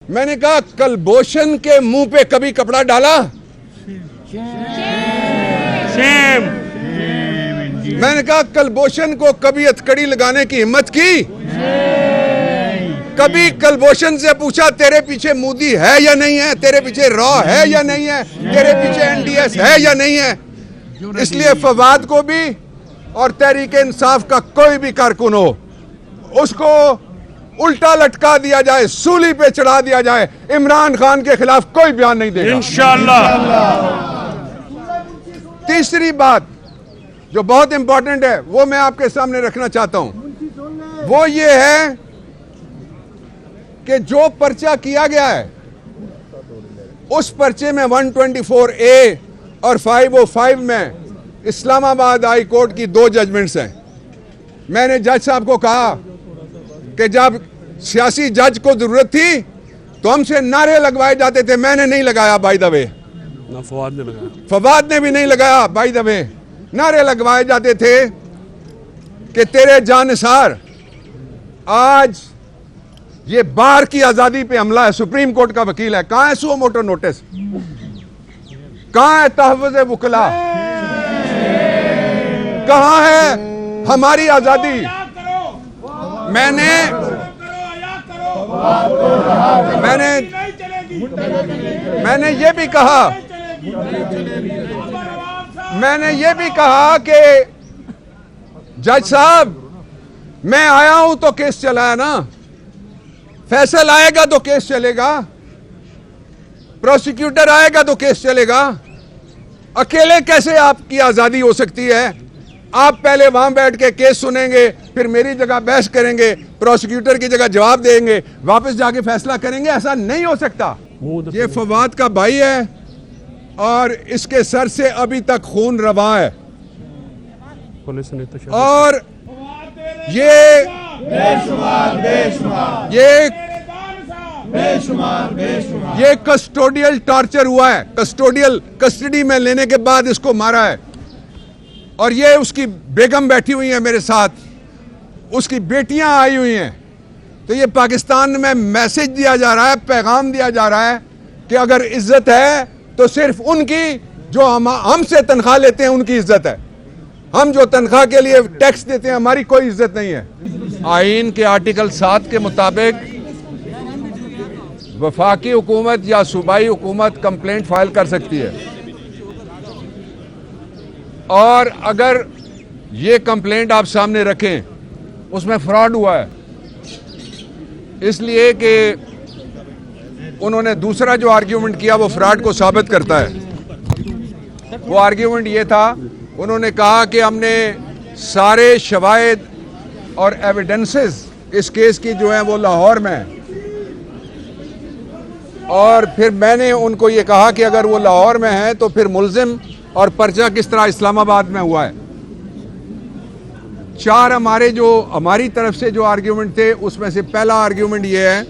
मैंने कहा कलभूषण के मुंह पे कभी कपड़ा डाला? सेम। मैंने कहा कलभूषण को कभी हथकड़ी लगाने की हिम्मत की? कभी कलभूषण से पूछा तेरे पीछे मोदी है या नहीं है, तेरे पीछे रॉ है या नहीं है, तेरे पीछे एनडीएस है या नहीं है? इसलिए फवाद को भी और तहरीक इंसाफ का कोई भी कारकुन हो, उसको उल्टा लटका दिया जाए, सूली पे चढ़ा दिया जाए। इमरान खान के खिलाफ कोई बयान नहीं देगा इंशाअल्लाह। तीसरी बात जो बहुत इंपॉर्टेंट है वो मैं आपके सामने रखना चाहता हूं, वो ये है कि जो पर्चा किया गया है उस पर्चे में 124A और 505 में इस्लामाबाद हाई कोर्ट की 2 जजमेंट्स हैं। मैंने जज साहब को कहा कि जब सियासी जज को जरूरत थी तो हमसे नारे लगवाए जाते थे, मैंने नहीं लगाया बाय द वे, ना फवाद ने लगाया, फवाद ने भी नहीं लगाया बाय द वे। नारे लगवाए जाते थे कि तेरे जानसार आज ये बार की आजादी पे हमला है, सुप्रीम कोर्ट का वकील है। कहां है सुओ मोटो नोटिस? कहां है तहफ़्फ़ुज़ वकला? कहां है हमारी आजादी? मैंने ये भी कहा कि जज साहब मैं आया हूं तो केस चलाया ना, फैसल आएगा तो केस चलेगा, प्रोसिक्यूटर आएगा तो केस चलेगा। अकेले कैसे आपकी आजादी हो सकती है? आप पहले वहां बैठ के केस सुनेंगे, फिर मेरी जगह बहस करेंगे, प्रोसिक्यूटर की जगह जवाब देंगे, वापस जाके फैसला करेंगे। ऐसा नहीं हो सकता। ये फवाद का भाई है और इसके सर से अभी तक खून रवा है। पुलिस ने और ये कस्टोडियल टॉर्चर हुआ है, कस्टोडियल कस्टडी में लेने के बाद इसको मारा है। और ये उसकी बेगम बैठी हुई है मेरे साथ, उसकी बेटियां आई हुई हैं। तो ये पाकिस्तान में मैसेज दिया जा रहा है, पैगाम दिया जा रहा है कि अगर इज्जत है तो सिर्फ उनकी जो हमसे तनख्वाह लेते हैं उनकी इज्जत है। हम जो तनख्वाह के लिए टैक्स देते हैं हमारी कोई इज्जत नहीं है। आईन के आर्टिकल 7 के मुताबिक वफाकी हुकूमत या सूबाई हुकूमत कंप्लेंट फाइल कर सकती है, और अगर ये कंप्लेंट आप सामने रखें उसमें फ्रॉड हुआ है, इसलिए कि उन्होंने दूसरा जो आर्ग्यूमेंट किया वो फ्रॉड को साबित करता है। वो आर्ग्यूमेंट ये था, उन्होंने कहा कि हमने सारे शवाहिद और एविडेंसेस इस केस की जो है वो लाहौर में है, और फिर मैंने उनको ये कहा कि अगर वो लाहौर में है तो फिर मुल्जिम और पर्चा किस तरह इस्लामाबाद में हुआ है। 4 हमारी तरफ से जो आर्ग्यूमेंट थे उसमें से पहला आर्ग्यूमेंट ये है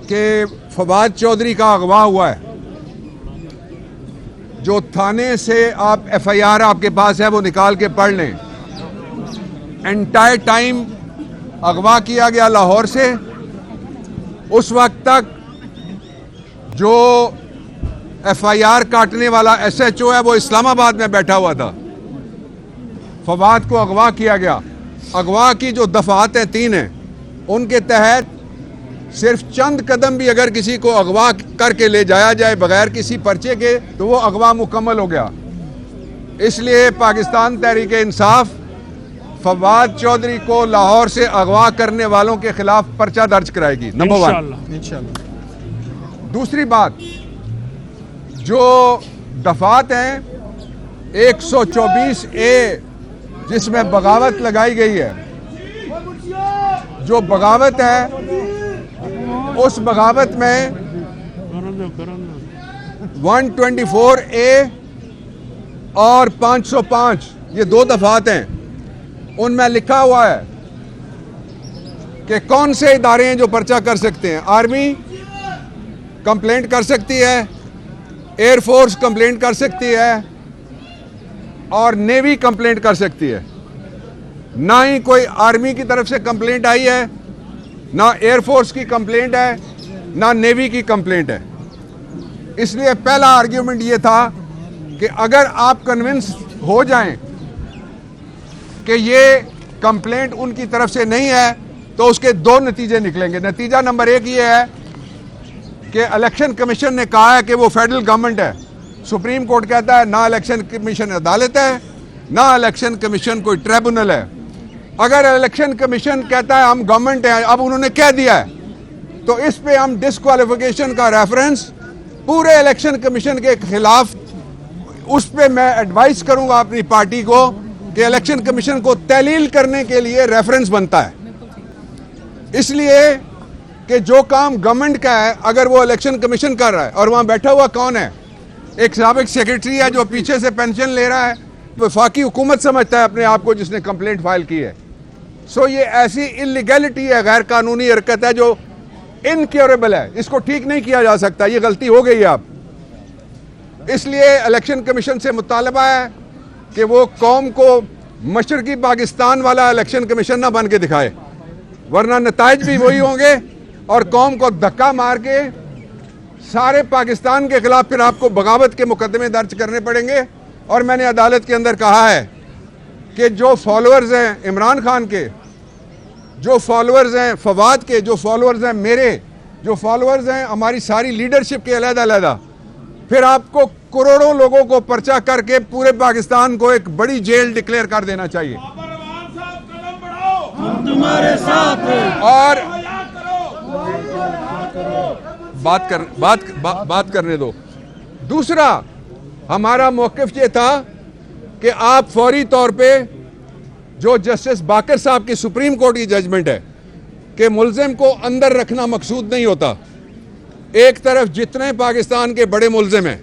कि फवाद चौधरी का अगवा हुआ है। जो थाने से आप FIR आपके पास है वो निकाल के पढ़ लें। एंटायर टाइम अगवा किया गया लाहौर से, उस वक्त तक जो FIR काटने वाला SHO है वो इस्लामाबाद में बैठा हुआ था। फवाद को अगवा किया गया। अगवा की जो दफात हैं 3 हैं, उनके तहत सिर्फ चंद कदम भी अगर किसी को अगवा करके ले जाया जाए बगैर किसी पर्चे के तो वो अगवा मुकम्मल हो गया। इसलिए पाकिस्तान तहरीक इंसाफ फवाद चौधरी को लाहौर से अगवा करने वालों के खिलाफ पर्चा दर्ज कराएगी। नंबर 1 इंशाअल्लाह। दूसरी बात, जो दफात हैं 124A जिसमें बगावत लगाई गई है, जो बगावत है उस बगावत में 124A और 505 ये 2 दफात हैं। उनमें लिखा हुआ है कि कौन से इदारे हैं जो पर्चा कर सकते हैं। आर्मी कंप्लेंट कर सकती है, एयरफोर्स कंप्लेंट कर सकती है और नेवी कंप्लेंट कर सकती है। ना ही कोई आर्मी की तरफ से कंप्लेंट आई है, ना एयरफोर्स की कंप्लेंट है, ना नेवी की कंप्लेंट है। इसलिए पहला आर्ग्यूमेंट ये था कि अगर आप कन्विंस हो जाएं कि ये कंप्लेंट उनकी तरफ से नहीं है तो उसके दो नतीजे निकलेंगे। नतीजा नंबर एक ये है कि इलेक्शन कमीशन ने कहा है कि वो फेडरल गवर्नमेंट है, सुप्रीम कोर्ट कहता है ना इलेक्शन कमीशन अदालत है ना इलेक्शन कमीशन कोई ट्रिब्यूनल है। अगर इलेक्शन कमीशन कहता है हम गवर्नमेंट है, अब उन्होंने कह दिया है, तो इस पे हम डिस्क्वालिफिकेशन का रेफरेंस पूरे इलेक्शन कमीशन के खिलाफ, उस पे मैं एडवाइस करूंगा अपनी पार्टी को कि इलेक्शन कमीशन को तहलील करने के लिए रेफरेंस बनता है। इसलिए कि जो काम गवर्नमेंट का है अगर वो इलेक्शन कमीशन कर रहा है, और वहां बैठा हुआ कौन है, एक साबिक सेक्रेटरी है जो पीछे से पेंशन ले रहा है, वफाकी हुकूमत समझता है अपने आप को जिसने कंप्लेंट फाइल की है। सो ये ऐसी इलीगैलिटी है, गैर कानूनी हरकत है जो इनक्योरेबल है, इसको ठीक नहीं किया जा सकता, ये गलती हो गई है अब। इसलिए इलेक्शन कमीशन से मुतालबा है कि वो कौम को मशरकी पाकिस्तान वाला इलेक्शन कमीशन ना बन के दिखाए, वरना नताइज भी वही होंगे और कौम को धक्का मार के सारे पाकिस्तान के खिलाफ फिर आपको बगावत के मुकदमे दर्ज करने पड़ेंगे। और मैंने अदालत के अंदर कहा है कि जो फॉलोअर्स हैं इमरान खान के, जो फॉलोअर्स हैं फवाद के, जो फॉलोअर्स हैं मेरे, जो फॉलोअर्स हैं हमारी सारी लीडरशिप के अलग-अलग, फिर आपको करोड़ों लोगों को पर्चा करके पूरे पाकिस्तान को एक बड़ी जेल डिक्लेयर कर देना चाहिए। हम तुम्हारे साथ हैं। और बात करने दो। दूसरा हमारा मौक़िफ़ ये था कि आप फौरी तौर पे जो जस्टिस बाकर साहब की सुप्रीम कोर्ट की जजमेंट है कि मुल्जिम को अंदर रखना मकसूद नहीं होता। एक तरफ जितने पाकिस्तान के बड़े मुल्जिम हैं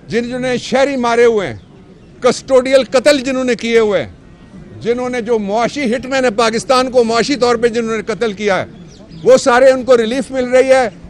जिन्होंने शहरी मारे हुए हैं, कस्टोडियल कत्ल जिन्होंने किए हुए हैं, जिन्होंने जो मुआशी हिटमैन है पाकिस्तान को मुआशी तौर पे जिन्होंने कत्ल किया है, वो सारे उनको रिलीफ मिल रही है।